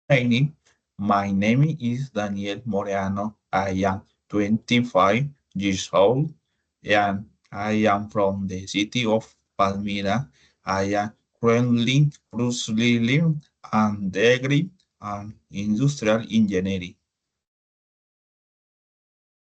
training. My name is Daniel Moreano. I am 25 years old and I am from the city of Palmira. I am currently pursuing and degree and industrial engineering.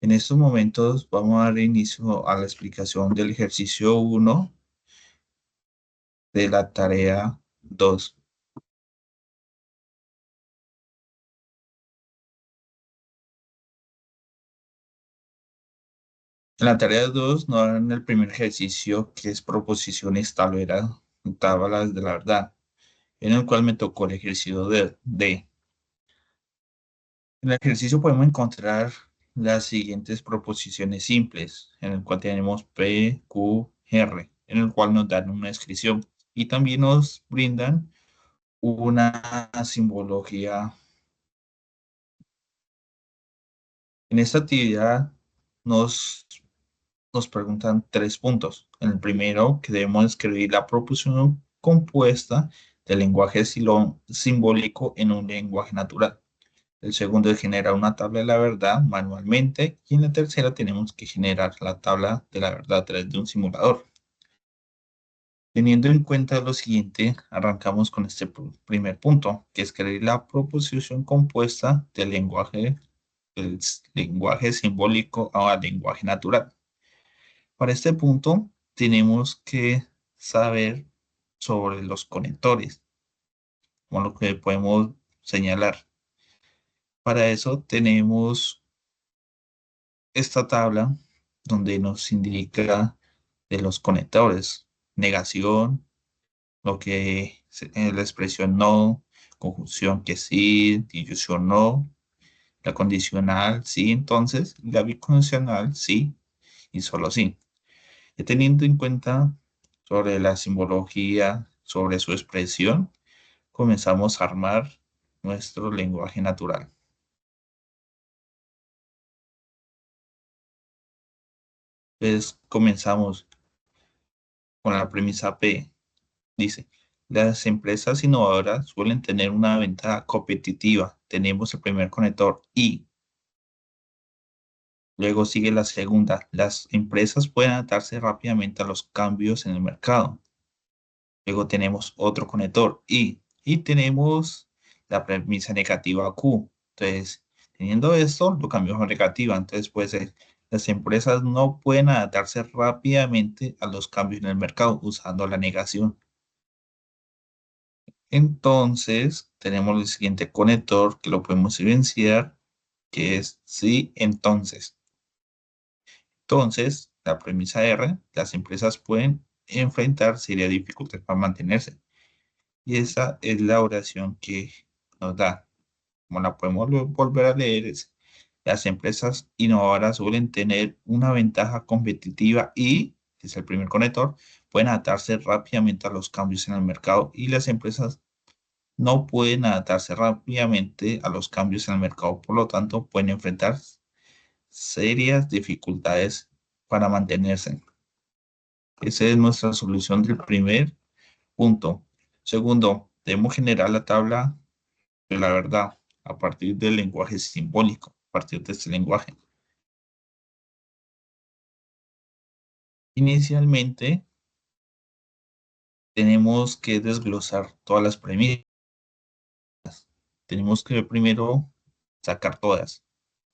En estos momentos vamos a dar inicio a la explicación del ejercicio 1 de la tarea 2. En la tarea 2 nos dan el primer ejercicio que es proposiciones tablas de la verdad, en el cual me tocó el ejercicio D. En el ejercicio podemos encontrar las siguientes proposiciones simples, en el cual tenemos P, Q, R, en el cual nos dan una descripción y también nos brindan una simbología. En esta actividad nos, nos preguntan 3 puntos. En el primero, que debemos escribir la proposición compuesta del lenguaje simbólico en un lenguaje natural. El segundo es generar una tabla de la verdad manualmente. Y en la tercera tenemos que generar la tabla de la verdad a través de un simulador. Teniendo en cuenta lo siguiente, arrancamos con este primer punto, que es escribir la proposición compuesta del lenguaje simbólico al lenguaje natural. Para este punto, tenemos que saber sobre los conectores, como lo que podemos señalar. Para eso tenemos esta tabla donde nos indica de los conectores, negación, la expresión no, conjunción que sí, disyunción no, la condicional sí, entonces, y la bicondicional sí y solo sí. Y teniendo en cuenta sobre la simbología, sobre su expresión, comenzamos a armar nuestro lenguaje natural. Entonces, comenzamos con la premisa P. Dice, las empresas innovadoras suelen tener una ventaja competitiva. Tenemos el primer conector I. Luego sigue la segunda. Las empresas pueden adaptarse rápidamente a los cambios en el mercado. Luego tenemos otro conector I. Y tenemos la premisa negativa Q. Entonces, teniendo esto, lo cambiamos a negativa. Entonces, puede ser, las empresas no pueden adaptarse rápidamente a los cambios en el mercado usando la negación. Entonces, tenemos el siguiente conector que lo podemos evidenciar, que es sí, entonces. Entonces, la premisa R, las empresas pueden enfrentar serias dificultades para mantenerse. Y esa es la oración que nos da. Como la podemos volver a leer, las empresas innovadoras suelen tener una ventaja competitiva y, que es el primer conector, pueden adaptarse rápidamente a los cambios en el mercado y las empresas no pueden adaptarse rápidamente a los cambios en el mercado, por lo tanto, pueden enfrentar serias dificultades para mantenerse. Esa es nuestra solución del primer punto. Segundo, debemos generar la tabla de la verdad a partir del lenguaje simbólico, a partir de este lenguaje. Inicialmente, tenemos que desglosar todas las premisas. Tenemos que primero sacar todas.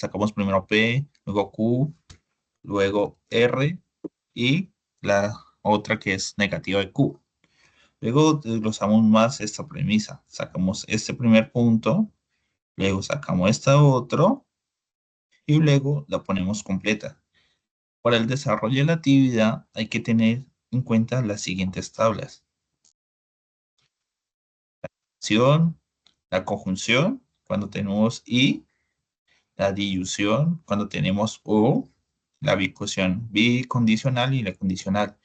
Sacamos primero P, luego Q, luego R y la otra que es negativa de Q. Luego desglosamos más esta premisa. Sacamos este primer punto, luego sacamos esta otro y luego la ponemos completa. Para el desarrollo de la actividad hay que tener en cuenta las siguientes tablas. La conjunción, cuando tenemos y, la disyunción, cuando tenemos o, la bicondicional y la condicional.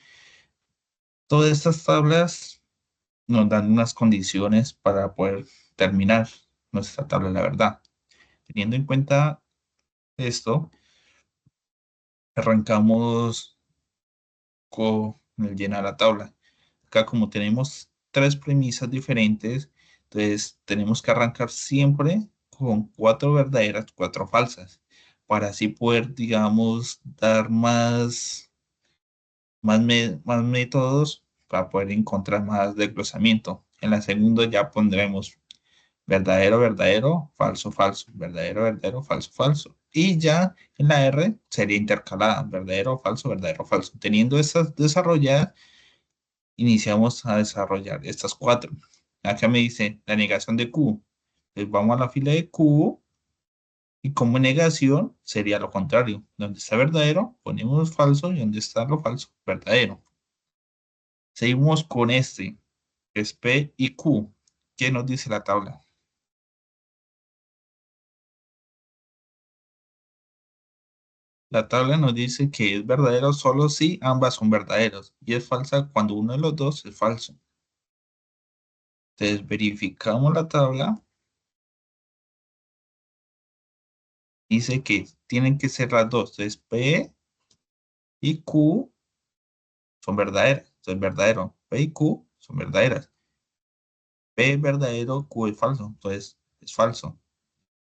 Todas estas tablas nos dan unas condiciones para poder terminar nuestra tabla de la verdad. Teniendo en cuenta esto, arrancamos con el llenar la tabla. Acá como tenemos tres premisas diferentes, Entonces, tenemos que arrancar siempre con cuatro verdaderas, cuatro falsas, para así poder, digamos, dar más métodos para poder encontrar más desglosamiento. En la segunda ya pondremos verdadero, verdadero, falso, falso, verdadero, verdadero, falso, falso. Y ya en la R sería intercalada, verdadero, falso, verdadero, falso. Teniendo estas desarrolladas, iniciamos a desarrollar estas cuatro. Acá me dice la negación de Q. Entonces vamos a la fila de Q y como negación sería lo contrario. Donde está verdadero, ponemos falso y donde está lo falso, verdadero. Seguimos con este, que es P y Q. ¿Qué nos dice la tabla? La tabla nos dice que es verdadero solo si ambas son verdaderos y es falsa cuando uno de los dos es falso. Entonces verificamos la tabla. Dice que tienen que ser las dos. Entonces P y Q son verdaderas. Entonces verdadero. P y Q son verdaderas. P es verdadero, Q es falso. Entonces es falso.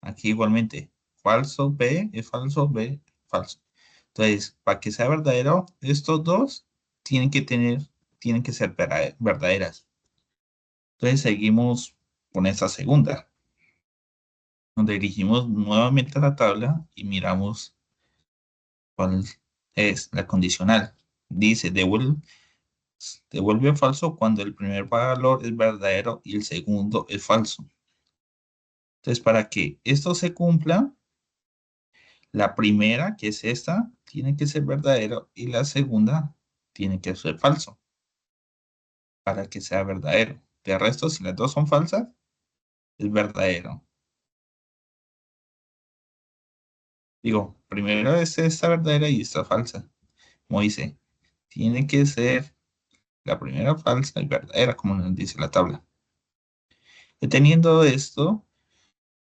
Aquí igualmente. Falso P es falso, B falso. Entonces, para que sea verdadero, estos dos tienen que ser verdaderas. Entonces seguimos con esta segunda. Nos dirigimos nuevamente a la tabla y miramos cuál es la condicional. Dice, devuelve falso cuando el primer valor es verdadero y el segundo es falso. Entonces, para que esto se cumpla, la primera, que es esta, tiene que ser verdadero y la segunda tiene que ser falso para que sea verdadero. De resto, si las dos son falsas, es verdadero. Digo, primero es esta verdadera y esta falsa. Como dice, tiene que ser la primera falsa y verdadera, como nos dice la tabla. Y teniendo esto,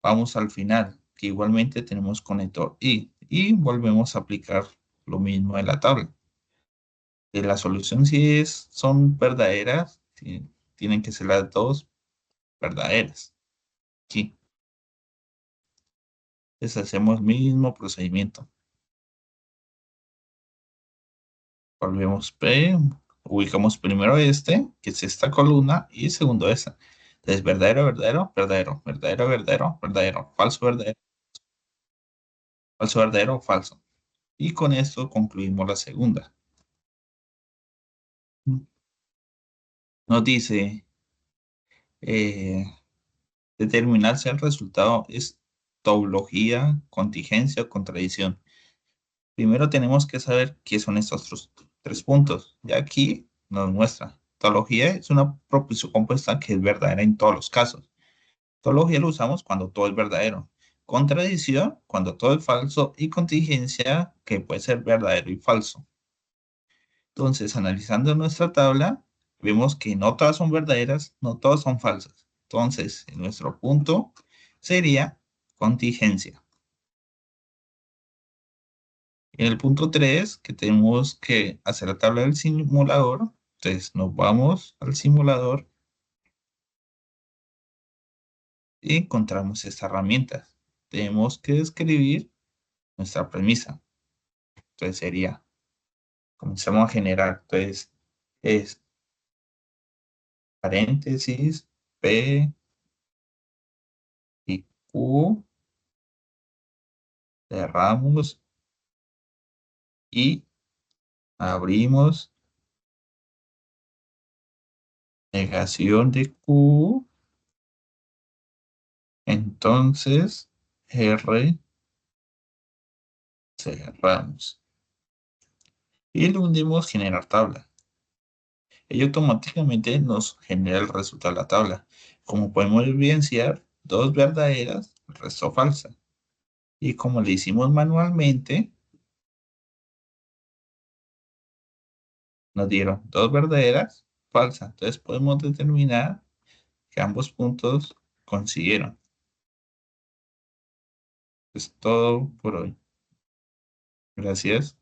vamos al final, que igualmente tenemos conector y volvemos a aplicar lo mismo en la tabla. La solución si son verdaderas, tienen que ser las dos verdaderas. Sí, entonces hacemos el mismo procedimiento. Volvemos P, ubicamos primero este, que es esta columna, y segundo esta. Entonces, verdadero, verdadero, verdadero, verdadero, verdadero, verdadero, falso, verdadero, falso, verdadero, falso. Y con esto concluimos la segunda. Nos dice eh, determinar si el resultado es tautología, contingencia o contradicción. Primero tenemos que saber qué son estos tres puntos. Y aquí nos muestra. Tautología es una proposición compuesta que es verdadera en todos los casos. Tautología lo usamos cuando todo es verdadero. Contradicción, cuando todo es falso. Y contingencia, que puede ser verdadero y falso. Entonces, analizando nuestra tabla, vemos que no todas son verdaderas, no todas son falsas. Entonces, nuestro punto sería contingencia. En el punto 3 que tenemos que hacer la tabla del simulador, entonces nos vamos al simulador y encontramos esta herramienta. Tenemos que escribir nuestra premisa. Entonces sería, comenzamos a generar, entonces es paréntesis, P y Q, cerramos y abrimos negación de Q, entonces R, cerramos. Y le hundimos generar tabla. Ello automáticamente nos genera el resultado de la tabla. Como podemos evidenciar, dos verdaderas, el resto falsa. Y como le hicimos manualmente, nos dieron dos verdaderas, falsa. Entonces podemos determinar que ambos puntos coincidieron. Es todo por hoy. Gracias.